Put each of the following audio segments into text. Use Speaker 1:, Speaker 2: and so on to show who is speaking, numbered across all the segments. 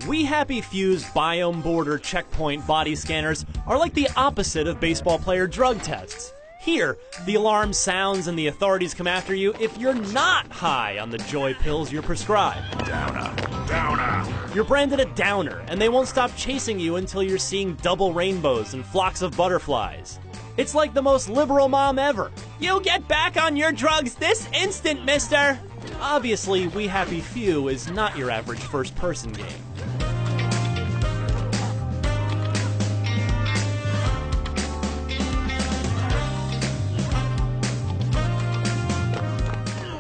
Speaker 1: We Happy Few's Biome Border Checkpoint body scanners are like the opposite of baseball player drug tests. Here, the alarm sounds and the authorities come after you if you're not high on the joy pills you're prescribed.
Speaker 2: Downer, downer.
Speaker 1: You're branded a downer, and they won't stop chasing you until you're seeing double rainbows and flocks of butterflies. It's like the most liberal mom ever. You get back on your drugs this instant, mister! Obviously, We Happy Few is not your average first-person game.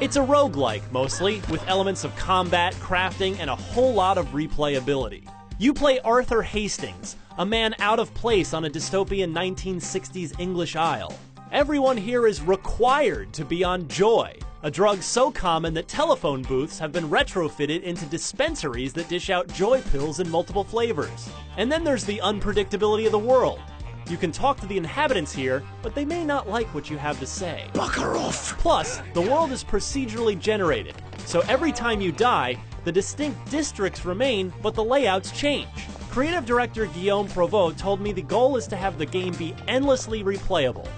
Speaker 1: It's a roguelike, mostly, with elements of combat, crafting, and a whole lot of replayability. You play Arthur Hastings, a man out of place on a dystopian 1960s English Isle. Everyone here is required to be on Joy, a drug so common that telephone booths have been retrofitted into dispensaries that dish out Joy pills in multiple flavors. And then there's the unpredictability of the world. You can talk to the inhabitants here, but they may not like what you have to say.
Speaker 2: Bucker off!
Speaker 1: Plus, the world is procedurally generated, so every time you die, the distinct districts remain, but the layouts change. Creative director Guillaume Provost told me the goal is to have the game be endlessly replayable.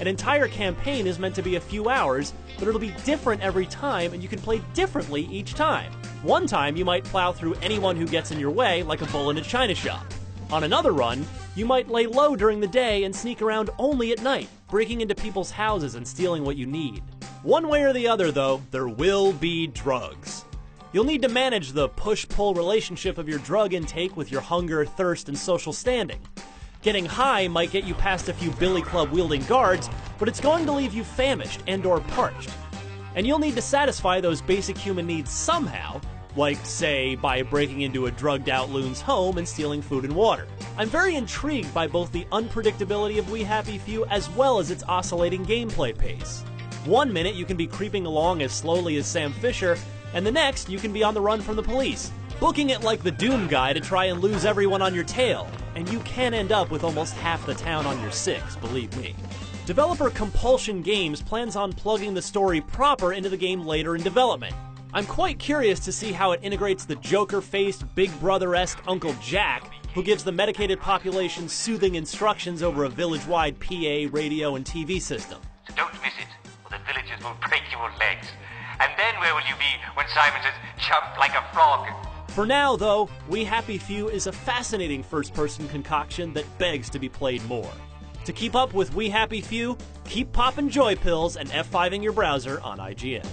Speaker 1: An entire campaign is meant to be a few hours, but it'll be different every time, and you can play differently each time. One time, you might plow through anyone who gets in your way, like a bull in a china shop. On another run, you might lay low during the day and sneak around only at night, breaking into people's houses and stealing what you need. One way or the other, though, there will be drugs. You'll need to manage the push-pull relationship of your drug intake with your hunger, thirst, and social standing. Getting high might get you past a few billy club-wielding guards, but it's going to leave you famished and/or parched. And you'll need to satisfy those basic human needs somehow, like, say, by breaking into a drugged-out loon's home and stealing food and water. I'm very intrigued by both the unpredictability of We Happy Few as well as its oscillating gameplay pace. One minute you can be creeping along as slowly as Sam Fisher, and the next you can be on the run from the police, booking it like the Doom guy to try and lose everyone on your tail, and you can end up with almost half the town on your six, believe me. Developer Compulsion Games plans on plugging the story proper into the game later in development. I'm quite curious to see how it integrates the Joker-faced, Big Brother-esque Uncle Jack, who gives the medicated population soothing instructions over a village-wide PA, radio, and TV system.
Speaker 3: So don't miss it, or the villagers will break your legs. And then where will you be when Simon says, jump like a frog?
Speaker 1: For now, though, We Happy Few is a fascinating first-person concoction that begs to be played more. To keep up with We Happy Few, keep popping joy pills and F5ing your browser on IGN.